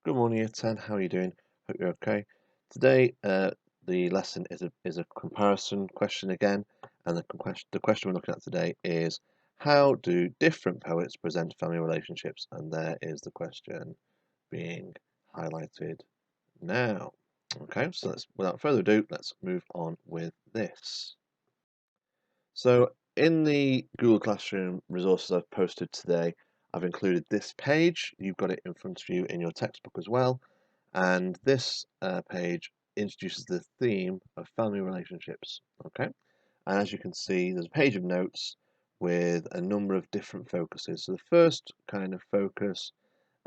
Good morning, Year 10. How are you doing? Hope you're okay. Today, the lesson is a comparison question again, and the question we're looking at today is how do different poets present family relationships? And there is the question being highlighted now. Okay, so without further ado, let's move on with this. So in the Google Classroom resources I've posted today, I've included this page. You've got it in front of you in your textbook as well. And this page introduces the theme of family relationships. Okay, and as you can see, there's a page of notes with a number of different focuses. So the first kind of focus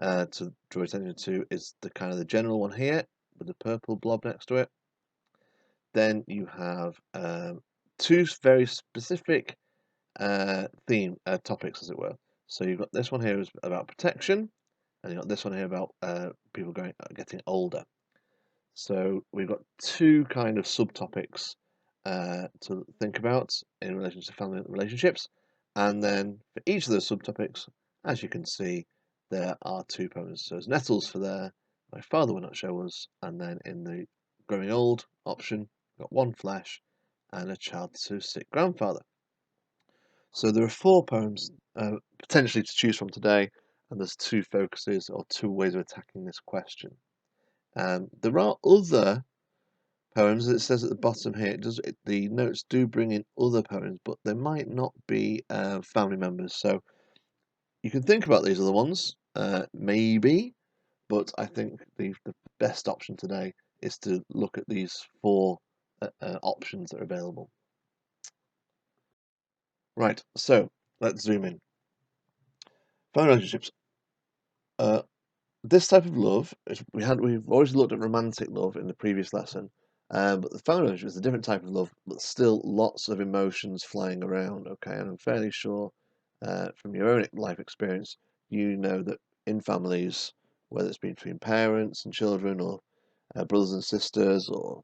to draw attention to is the kind of the general one here with the purple blob next to it. Then you have two very specific theme topics, as it were. So you've got this one here is about protection, and you've got this one here about people getting older. So we've got two kind of subtopics to think about in relation to family relationships, and then for each of those subtopics, as you can see, there are two poems. So there's Nettles for there, My Father Will Not Show Us, and then in the Growing Old option, we've got One Flesh and A Child's Too Sick Grandfather. So there are four poems potentially to choose from today, and there's two focuses or two ways of attacking this question. There are other poems, as it says at the bottom here. The notes do bring in other poems, but they might not be family members. So you can think about these other ones, maybe, but I think the best option today is to look at these four options that are available. Right, so let's zoom in. Family relationships. Uh, this type of love we've always looked at romantic love in the previous lesson, but the family relationship is a different type of love, but still lots of emotions flying around. Okay, and I'm fairly sure from your own life experience, you know that in families, whether it's been between parents and children, or brothers and sisters, or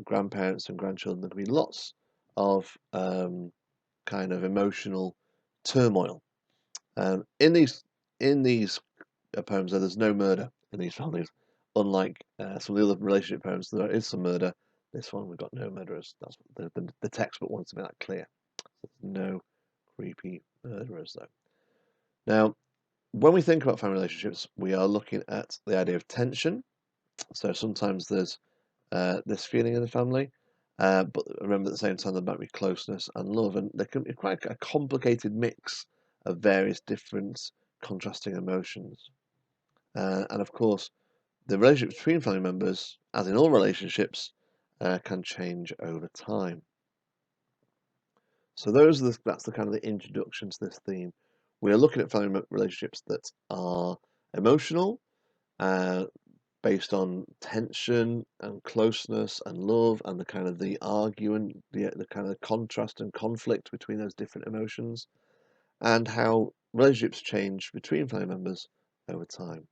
grandparents and grandchildren, there can be lots of kind of emotional turmoil. In these poems, there's no murder in these families, unlike some of the other relationship poems. There is some murder. This one we've got no murderers. That's what the textbook wants to make that clear. No creepy murderers though. Now, when we think about family relationships, we are looking at the idea of tension. So sometimes there's this feeling in the family, but remember at the same time there might be closeness and love, and there can be quite a complicated mix of various different contrasting emotions. And of course, the relationships between family members, as in all relationships, can change over time. So that's the kind of the introduction to this theme. We are looking at family relationships that are emotional, uh, based on tension and closeness and love, and the kind of the argument, the kind of contrast and conflict between those different emotions, and how relationships change between family members over time.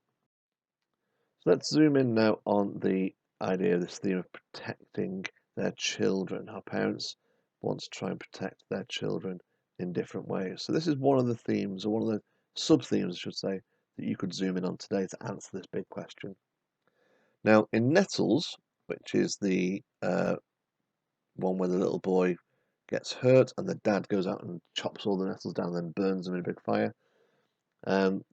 So let's zoom in now on the idea of this theme of protecting their children, how parents want to try and protect their children in different ways. So this is one of the themes, or one of the sub-themes, I should say, that you could zoom in on today to answer this big question. Now, in Nettles, which is the one where the little boy gets hurt and the dad goes out and chops all the nettles down and then burns them in a big fire,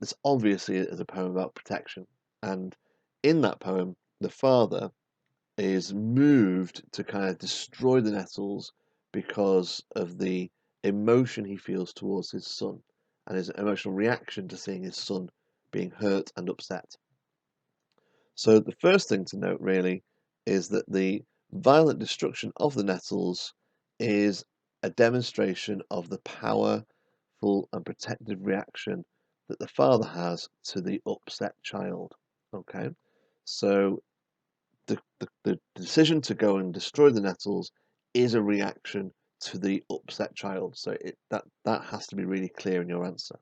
this obviously is a poem about protection. And in that poem, the father is moved to kind of destroy the nettles because of the emotion he feels towards his son and his emotional reaction to seeing his son being hurt and upset. So the first thing to note really is that the violent destruction of the nettles is a demonstration of the powerful and protective reaction that the father has to the upset child. Okay, so the decision to go and destroy the nettles is a reaction to the upset child. So that has to be really clear in your answer.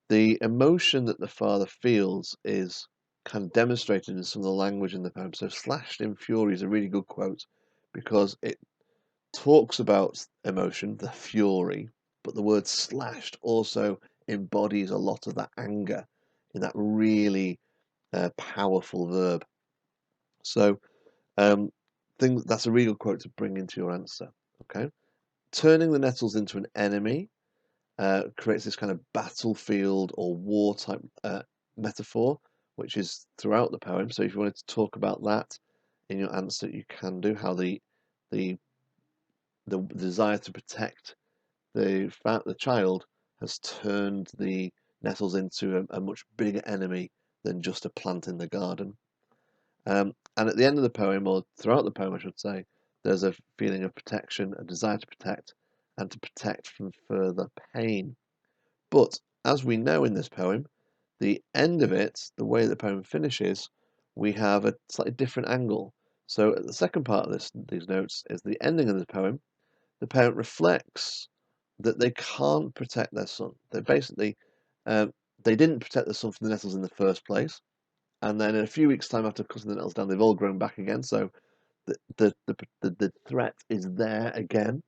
The emotion that the father feels is kind of demonstrated in some of the language in the poem. So, slashed in fury is a really good quote because it talks about emotion, the fury, but the word slashed also embodies a lot of that anger in that really powerful verb. So that's a real quote to bring into your answer. Okay, turning the nettles into an enemy creates this kind of battlefield or war type metaphor, which is throughout the poem. So if you wanted to talk about that in your answer, you can do how the desire to protect the child has turned the nettles into a much bigger enemy than just a plant in the garden. And at the end of the poem, or throughout the poem, I should say, there's a feeling of protection, a desire to protect, and to protect from further pain. But as we know in this poem, the end of it, the way the poem finishes, we have a slightly different angle. So the second part of these notes is the ending of the poem. The parent reflects that they can't protect their son. They basically they didn't protect their son from the nettles in the first place, and then in a few weeks' time after cutting the nettles down, they've all grown back again. So the threat is there again.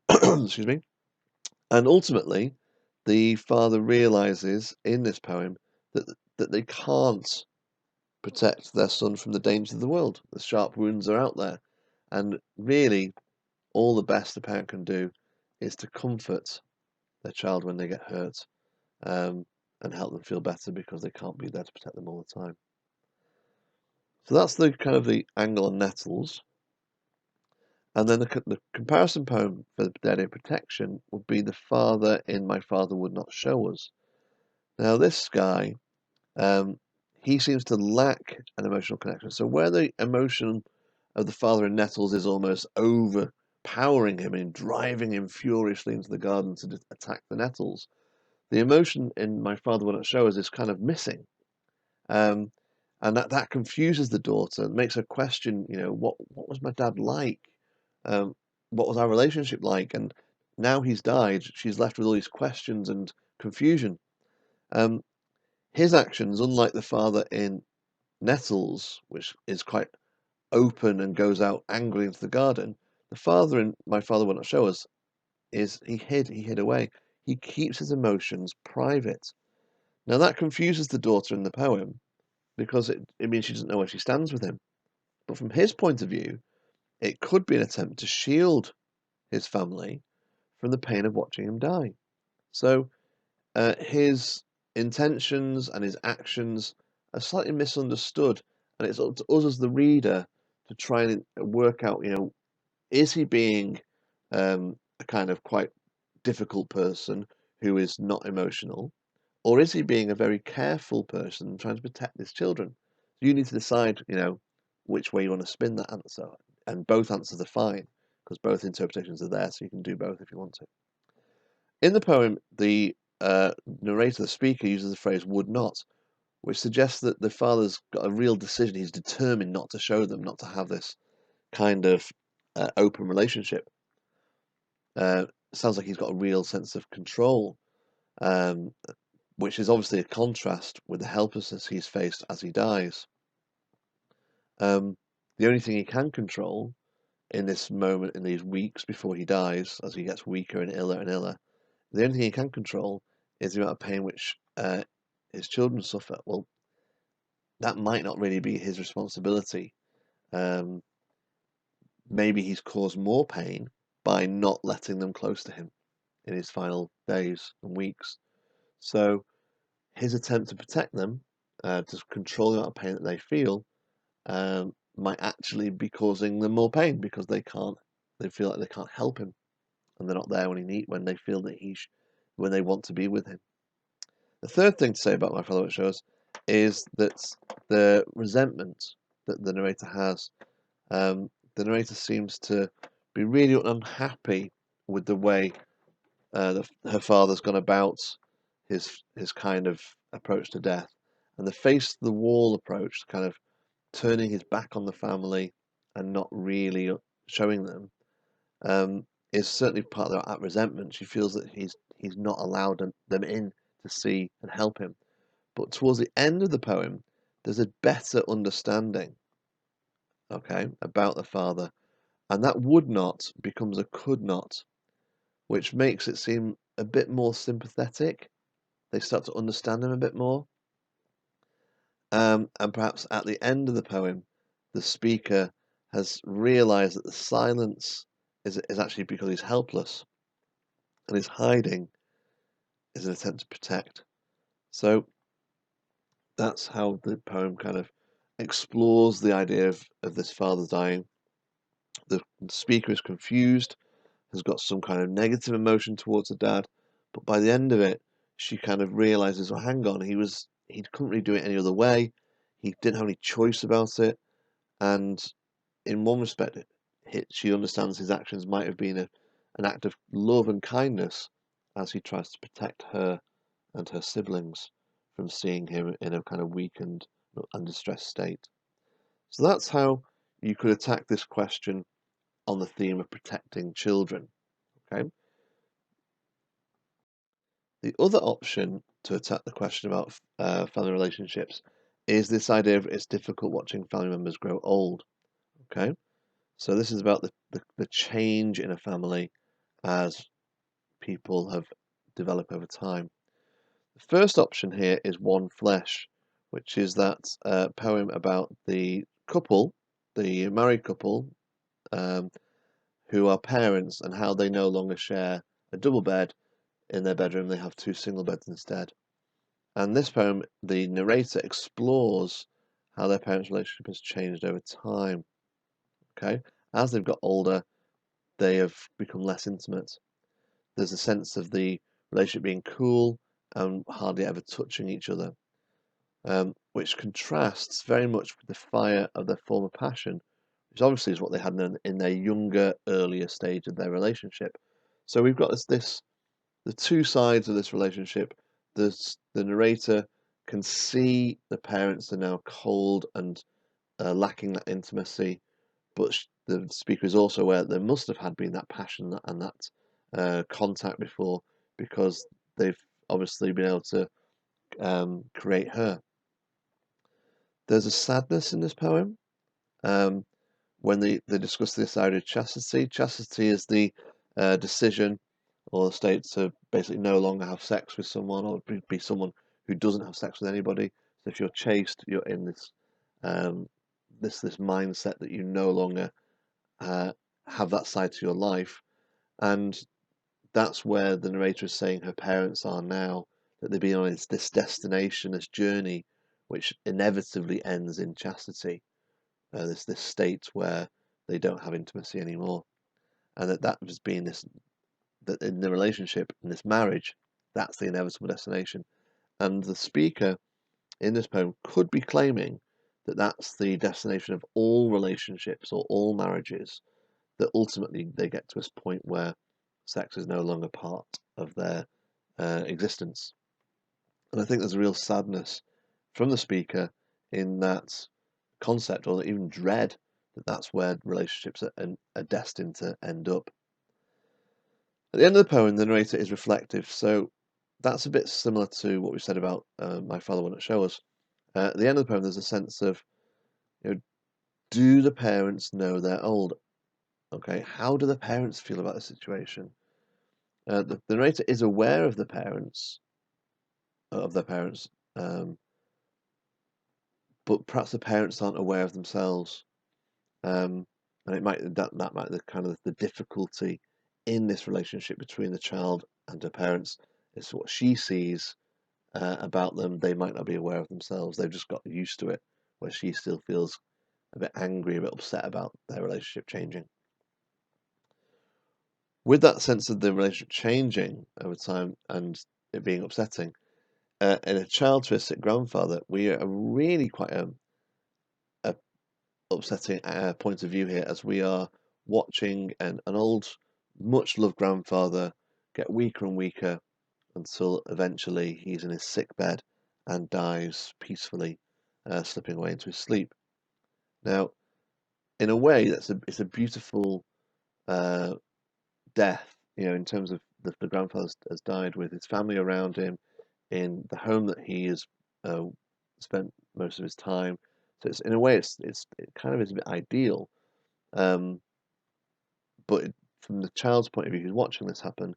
Excuse me. And ultimately, the father realizes in this poem that they can't protect their son from the dangers of the world. The sharp wounds are out there, and really, all the best the parent can do is to comfort their child when they get hurt, and help them feel better because they can't be there to protect them all the time. So that's the kind of the angle on nettles. And then the comparison poem for the idea of protection would be the father in My Father Would Not Show Us. Now this guy, he seems to lack an emotional connection. So where the emotion of the father in Nettles is almost overpowering him and driving him furiously into the garden to attack the nettles, the emotion in My Father Will Not Show Us is kind of missing. And that confuses the daughter and makes her question, what was my dad like? What was our relationship like? And now he's died, she's left with all these questions and confusion. His actions, unlike the father in Nettles, which is quite open and goes out angrily into the garden, the father in My Father Will Not Show Us he hid away. He keeps his emotions private. Now that confuses the daughter in the poem because it means she doesn't know where she stands with him. But from his point of view, it could be an attempt to shield his family from the pain of watching him die. So his intentions and his actions are slightly misunderstood, and it's up to us as the reader to try and work out, is he being a kind of quite difficult person who is not emotional, or is he being a very careful person trying to protect his children? So you need to decide, which way you want to spin that answer, and both answers are fine because both interpretations are there, so you can do both if you want to. In the poem, the narrator, the speaker, uses the phrase "would not," which suggests that the father's got a real decision. He's determined not to show them, not to have this kind of open relationship. Sounds like he's got a real sense of control, um, which is obviously a contrast with the helplessness he's faced as he dies. The only thing he can control in this moment, in these weeks before he dies, as he gets weaker and iller, the only thing he can control is the amount of pain which his children suffer. Well, that might not really be his responsibility. Maybe he's caused more pain by not letting them close to him in his final days and weeks. So his attempt to protect them, to control the amount of pain that they feel, might actually be causing them more pain because they feel like they can't help him, and they're not there when they feel that when they want to be with him. The third thing to say about My Father Shows is that the resentment that the narrator has, the narrator seems to be really unhappy with the way her father's gone about his kind of approach to death, and the face the wall approach, kind of turning his back on the family and not really showing them, is certainly part of that resentment. She feels that he's not allowed them in to see and help him. But towards the end of the poem, there's a better understanding, okay, about the father, and that would not becomes a could not, which makes it seem a bit more sympathetic. They start to understand him a bit more. And perhaps at the end of the poem, the speaker has realized that the silence is actually because he's helpless, and his hiding is an attempt to protect. So that's how the poem kind of explores the idea of this father dying. The speaker is confused, has got some kind of negative emotion towards the dad, but by the end of it, she kind of realizes, well, hang on, he couldn't really do it any other way. He didn't have any choice about it, and in one respect, she understands his actions might have been an act of love and kindness as he tries to protect her and her siblings from seeing him in a kind of weakened and distressed state. So that's how you could attack this question on the theme of protecting children. Okay. The other option to attack the question about family relationships is this idea of it's difficult watching family members grow old. Okay. So this is about the change in a family as people have developed over time. The first option here is One Flesh, which is that poem about the couple, the married couple, um, who are parents and how they no longer share a double bed in their bedroom, they have two single beds instead. And this poem, the narrator explores how their parents' relationship has changed over time. Okay, as they've got older, they have become less intimate. There's a sense of the relationship being cool and hardly ever touching each other, which contrasts very much with the fire of their former passion, which obviously is what they had in their younger, earlier stage of their relationship. So we've got the two sides of this relationship. The narrator can see the parents are now cold and lacking that intimacy, but the speaker is also aware that there must have had been that passion and that contact before, because they've obviously been able to create her. There's a sadness in this poem when they discuss this idea of chastity. Chastity is the decision or the state to basically no longer have sex with someone or be someone who doesn't have sex with anybody. So if you're chaste, you're in this mindset that you no longer uh, have that side to your life, and that's where the narrator is saying her parents are now, that they've been on this destination, this journey, which inevitably ends in chastity, this state where they don't have intimacy anymore, and that has been this that in the relationship in this marriage, that's the inevitable destination, and the speaker in this poem could be claiming that that's the destination of all relationships or all marriages, that ultimately they get to this point where sex is no longer part of their existence. And I think there's a real sadness from the speaker in that concept, or even dread, that that's where relationships are destined to end up. At the end of the poem, the narrator is reflective, so that's a bit similar to what we said about My Father Will Not Show Us. At the end of the poem, there's a sense of, do the parents know they're old? Okay, how do the parents feel about the situation? The narrator is aware of their parents, um, but perhaps the parents aren't aware of themselves, and it might that might be the kind of the difficulty in this relationship between the child and her parents is what she sees about them. They might not be aware of themselves. They've just got used to it, where she still feels a bit angry, a bit upset about their relationship changing. With that sense of the relationship changing over time and it being upsetting, in a child to a sick grandfather, we are really quite a upsetting point of view here, as we are watching an old, much loved grandfather get weaker and weaker until eventually he's in his sick bed and dies peacefully, slipping away into his sleep. Now, in a way, it's a beautiful uh, death, in terms of the grandfather has died with his family around him in the home that he has uh, spent most of his time. So it's in a way, it kind of is a bit ideal. Um, but from the child's point of view, who's watching this happen,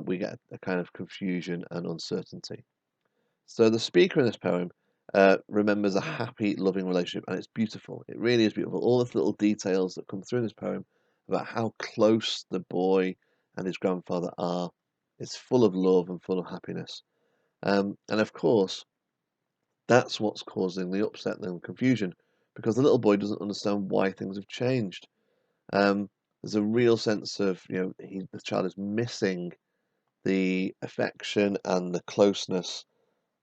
we get a kind of confusion and uncertainty. So the speaker in this poem remembers a happy, loving relationship, and it's beautiful. It really is beautiful. All the little details that come through in this poem about how close the boy and his grandfather are. It's full of love and full of happiness. And of course, that's what's causing the upset and the confusion, because the little boy doesn't understand why things have changed. There's a real sense of, the child is missing the affection and the closeness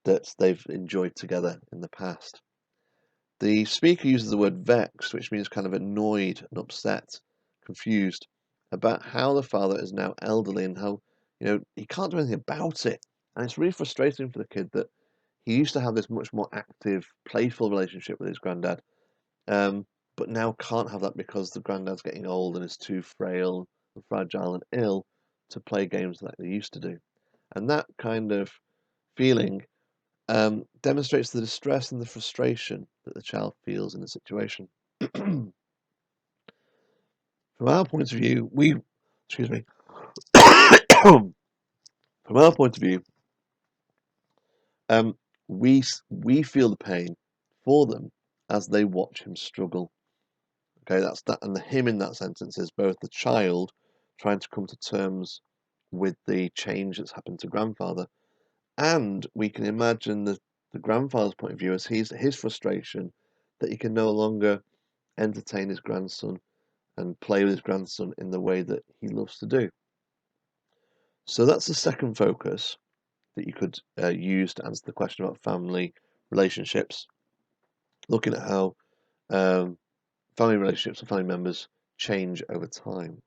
that they've enjoyed together in the past. The speaker uses the word vexed, which means kind of annoyed and upset, confused about how the father is now elderly and how, he can't do anything about it. And it's really frustrating for the kid that he used to have this much more active, playful relationship with his granddad, but now can't have that because the granddad's getting old and is too frail and fragile and ill to play games like they used to do. And that kind of feeling demonstrates the distress and the frustration that the child feels in the situation. From our point of view, excuse me, from our point of view, we feel the pain for them as they watch him struggle. Okay, that's that, and the him in that sentence is both the child trying to come to terms with the change that's happened to grandfather, and we can imagine the grandfather's point of view as his frustration that he can no longer entertain his grandson and play with his grandson in the way that he loves to do. So that's the second focus that you could use to answer the question about family relationships, looking at how family relationships and family members change over time.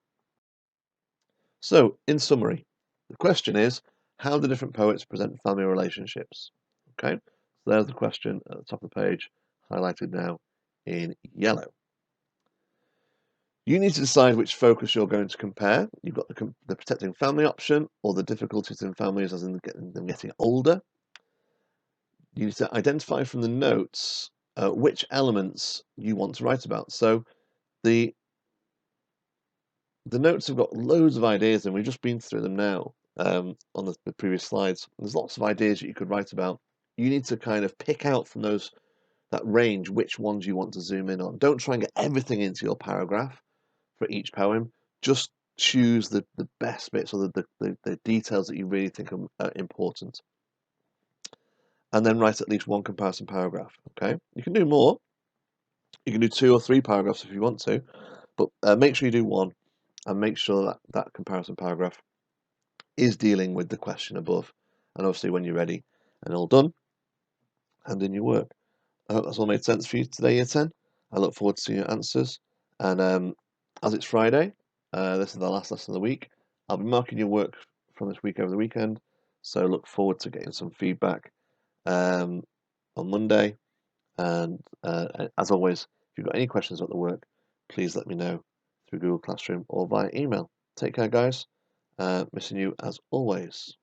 So, in summary, the question is, how do different poets present family relationships? Okay, so there's the question at the top of the page, highlighted now in yellow. You need to decide which focus you're going to compare. You've got the protecting family option, or the difficulties in families as in them getting older. You need to identify from the notes which elements you want to write about. So the notes have got loads of ideas, and we've just been through them now on the previous slides. There's lots of ideas that you could write about. You need to kind of pick out from that range which ones you want to zoom in on. Don't try and get everything into your paragraph for each poem. Just choose the best bits, or the details that you really think are important, and then write at least one comparison paragraph. Okay, you can do more. You can do 2 or 3 paragraphs if you want to, but make sure you do one, and make sure that comparison paragraph is dealing with the question above. And obviously, when you're ready and all done, hand in your work. I hope that's all made sense for you today, Year 10. I look forward to seeing your answers. And as it's Friday, this is the last lesson of the week. I'll be marking your work from this week over the weekend, so look forward to getting some feedback on Monday. And as always, if you've got any questions about the work, please let me know through Google Classroom or via email. Take care, guys. Missing you as always.